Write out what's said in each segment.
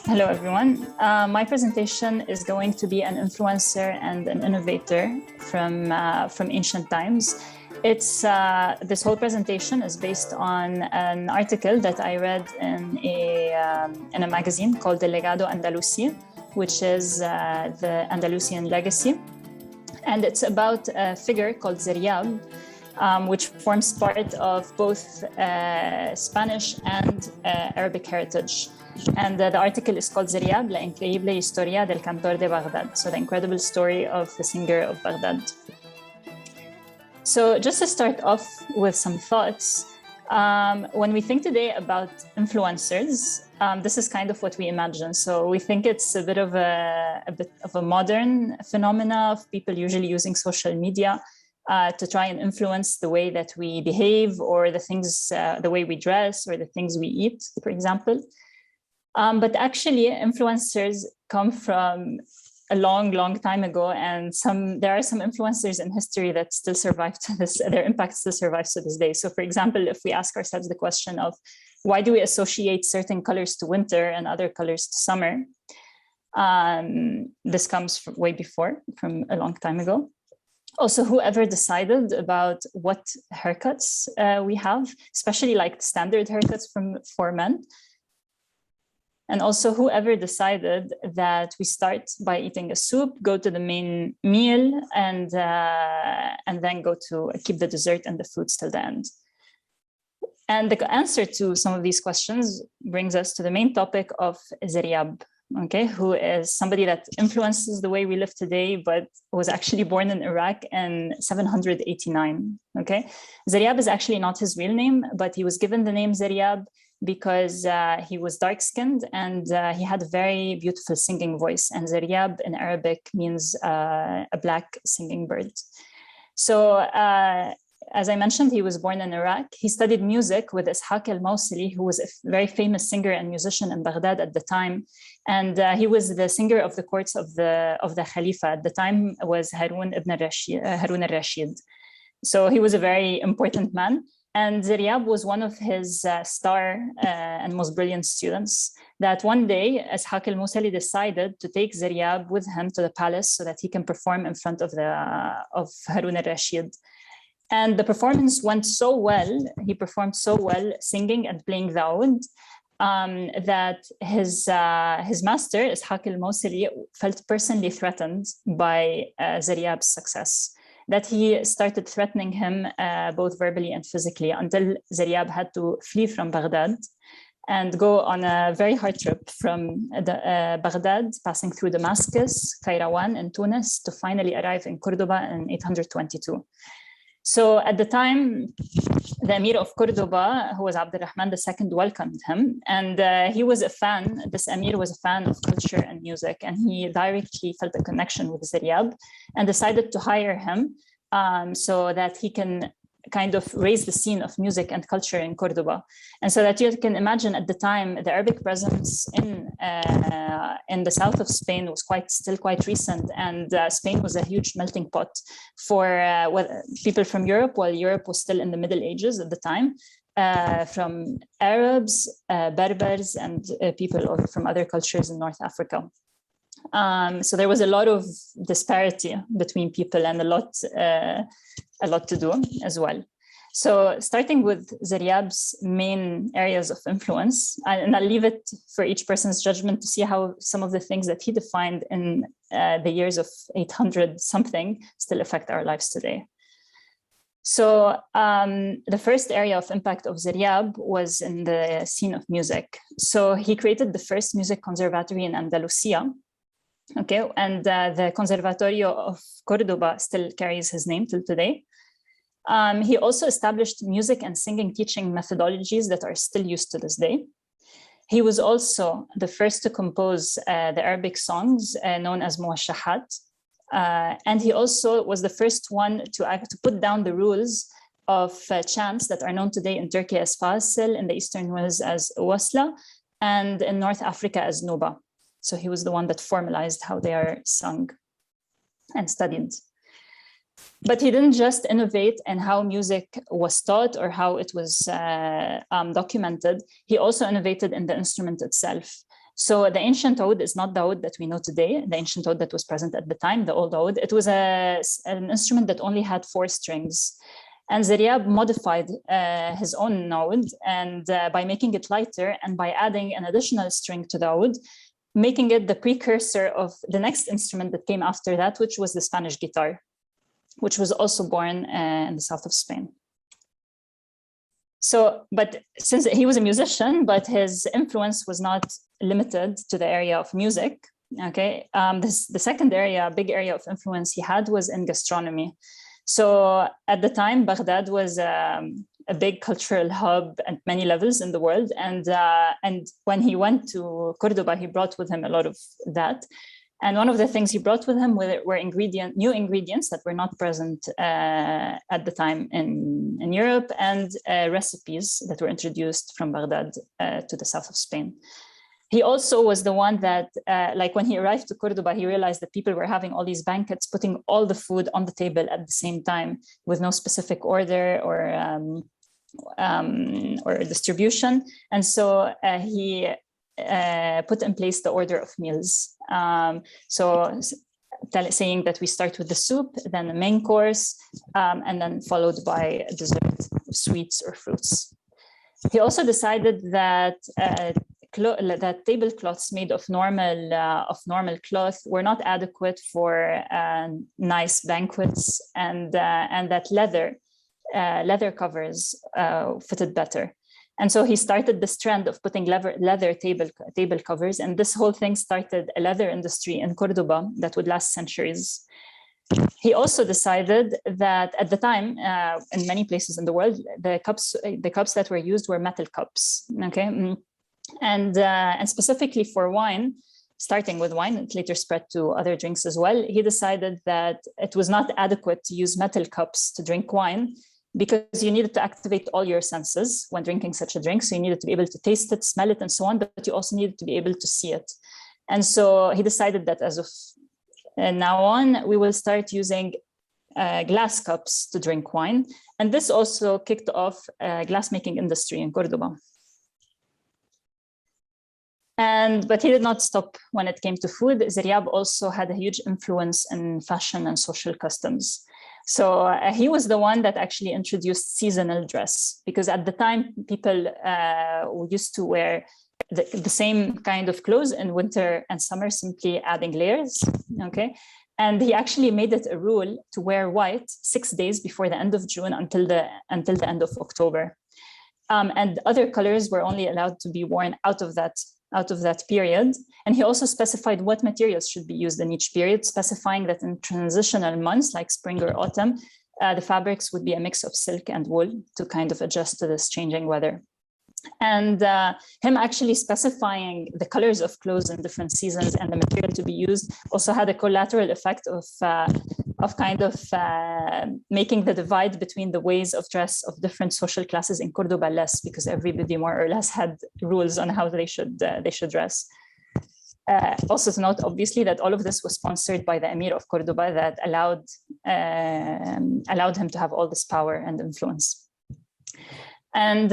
Hello, everyone. My presentation is going to be an influencer and an innovator from ancient times. This whole presentation is based on an article that I read in a magazine called the Legado Andalusi, which is the Andalusian legacy. And it's about a figure called Ziryab, which forms part of both Spanish and Arabic heritage. And the article is called Ziryab, La increíble historia del cantor de Baghdad. So the incredible story of the singer of Baghdad. So just to start off with some thoughts, when we think today about influencers, this is kind of what we imagine. So we think it's a bit of a modern phenomena of people usually using social media to try and influence the way that we behave or the way we dress or the things we eat, for example. But actually, influencers come from a long time ago, and there are some influencers in history that still survive to this. Their impact still survives to this day. So, for example, if we ask ourselves the question of why do we associate certain colors to winter and other colors to summer, this comes from way before, from a long time ago. Also, whoever decided about what haircuts we have, especially like standard haircuts for men. And also whoever decided that we start by eating a soup, go to the main meal, and then go to keep the dessert and the fruits till the end. And the answer to some of these questions brings us to the main topic of Ziryab, okay, who is somebody that influences the way we live today, but was actually born in Iraq in 789, okay? Zaryab is actually not his real name, but he was given the name Ziryab because he was dark-skinned and he had a very beautiful singing voice. And Ziryab in Arabic means a black singing bird. So as I mentioned, he was born in Iraq. He studied music with Ishaq al-Mawsili, who was a very famous singer and musician in Baghdad at the time. And he was the singer of the courts of the Khalifa at the time, was Harun al-Rashid. So he was a very important man. And Ziryab was one of his star and most brilliant students that one day, Ishaq al-Mawsili decided to take Ziryab with him to the palace so that he can perform in front of Harun al-Rashid. And the performance went so well, he performed so well singing and playing the oud, that his master, Ishaq al-Mawsili, felt personally threatened by Ziryab's success, that he started threatening him both verbally and physically until Ziryab had to flee from Baghdad and go on a very hard trip from Baghdad, passing through Damascus, Kairouan, and Tunis to finally arrive in Cordoba in 822. So at the time, the Emir of Cordoba, who was Abdurrahman II, welcomed him. And he was a fan, this Emir was a fan of culture and music, and he directly felt a connection with Ziryab and decided to hire him so that he can kind of raise the scene of music and culture in Cordoba. And so that you can imagine at the time, the Arabic presence in the south of Spain was still quite recent. And Spain was a huge melting pot for people from Europe, while Europe was still in the Middle Ages at the time, from Arabs, Berbers, and people from other cultures in North Africa. So there was a lot of disparity between people and a lot to do as well. So starting with Ziryab's main areas of influence, and I'll leave it for each person's judgment to see how some of the things that he defined in the years of 800 something still affect our lives today. So the first area of impact of Ziryab was in the scene of music. So he created the first music conservatory in Andalusia. Okay, and the Conservatorio of Cordoba still carries his name till today. He also established music and singing teaching methodologies that are still used to this day. He was also the first to compose the Arabic songs known as muwashahat. And he also was the first one to put down the rules of chants that are known today in Turkey as fasil, in the Eastern Wales as wasla, and in North Africa as nuba. So he was the one that formalized how they are sung and studied. But he didn't just innovate in how music was taught or how it was documented. He also innovated in the instrument itself. So the ancient oud is not the oud that we know today, the ancient oud that was present at the time, the old oud. It was an instrument that only had 4 strings. And Ziryab modified his own oud, and by making it lighter and by adding an additional string to the oud, making it the precursor of the next instrument that came after that, which was the Spanish guitar, which was also born in the south of Spain. So, but since he was a musician, but his influence was not limited to the area of music, okay? The second area, big area of influence he had was in gastronomy. So at the time, Baghdad was a big cultural hub at many levels in the world. And when he went to Cordoba, he brought with him a lot of that. And one of the things he brought with him were new ingredients that were not present at the time in Europe, and recipes that were introduced from Baghdad to the south of Spain. He also was the one that, like when he arrived to Cordoba, he realized that people were having all these banquets, putting all the food on the table at the same time with no specific order or distribution. And so he put in place the order of meals. Saying that we start with the soup, then the main course, and then followed by a dessert of sweets or fruits. He also decided that that tablecloths made of normal cloth were not adequate for nice banquets, and that leather covers fitted better. And so he started this trend of putting leather table covers, and this whole thing started a leather industry in Cordoba that would last centuries. He also decided that at the time, in many places in the world, the cups that were used were metal cups. Okay, and specifically for wine, starting with wine, it later spread to other drinks as well. He decided that it was not adequate to use metal cups to drink wine, because you needed to activate all your senses when drinking such a drink. So you needed to be able to taste it, smell it, and so on, but you also needed to be able to see it. And so he decided that as of now on, we will start using glass cups to drink wine. And this also kicked off a glassmaking industry in Cordoba. But he did not stop when it came to food. Ziryab also had a huge influence in fashion and social customs. So he was the one that actually introduced seasonal dress, because at the time people used to wear the same kind of clothes in winter and summer, simply adding layers. Okay, and he actually made it a rule to wear white 6 days before the end of June until the end of October, and other colors were only allowed to be worn out of that period. And he also specified what materials should be used in each period, specifying that in transitional months like spring or autumn, the fabrics would be a mix of silk and wool to kind of adjust to this changing weather. And him actually specifying the colors of clothes in different seasons and the material to be used also had a collateral effect of making the divide between the ways of dress of different social classes in Cordoba less, because everybody more or less had rules on how they should dress. Also to note, obviously, that all of this was sponsored by the Emir of Cordoba, that allowed him to have all this power and influence. And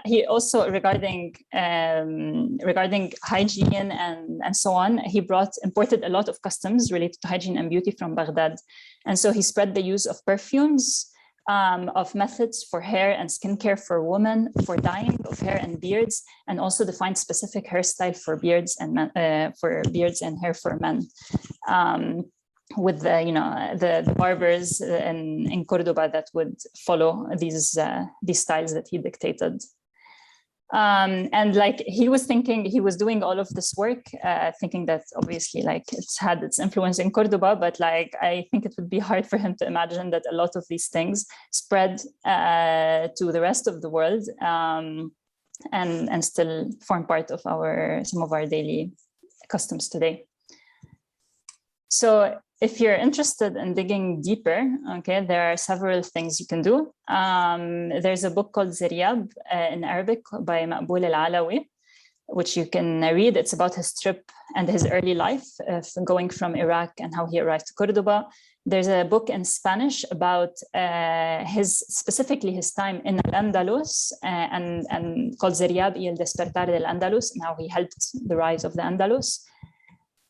he also, regarding hygiene and so on, he imported a lot of customs related to hygiene and beauty from Baghdad. And so he spread the use of perfumes, of methods for hair and skincare for women, for dyeing of hair and beards, and also defined specific hairstyle for beards and hair for men. With the barbers in Cordoba that would follow these styles that he dictated. And like he was doing all of this work, thinking that obviously like it's had its influence in Cordoba, but like I think it would be hard for him to imagine that a lot of these things spread to the rest of the world, and still form part of some of our daily customs today. So if you're interested in digging deeper, okay, there are several things you can do. There's a book called Ziryab in Arabic by Maqbool al-Alawi, which you can read. It's about his trip and his early life, going from Iraq and how he arrived to Cordoba. There's a book in Spanish about specifically his time in Al-Andalus and called Ziryab y el despertar del Andalus, and how he helped the rise of the Andalus.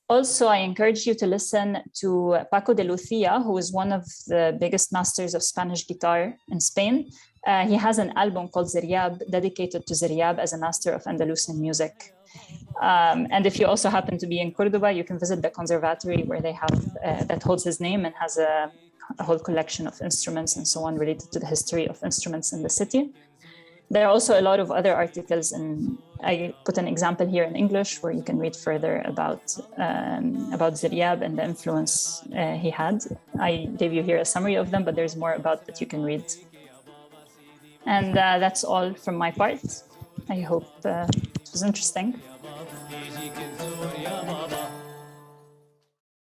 Also, I encourage you to listen to Paco de Lucia, who is one of the biggest masters of Spanish guitar in Spain. He has an album called Ziryab, dedicated to Ziryab as a master of Andalusian music. And if you also happen to be in Cordoba, you can visit the conservatory where they have that holds his name and has a whole collection of instruments and so on related to the history of instruments in the city. There are also a lot of other articles, and I put an example here in English where you can read further about Ziryab and the influence he had. I gave you here a summary of them, but there's more about that you can read. And that's all from my part. I hope it was interesting.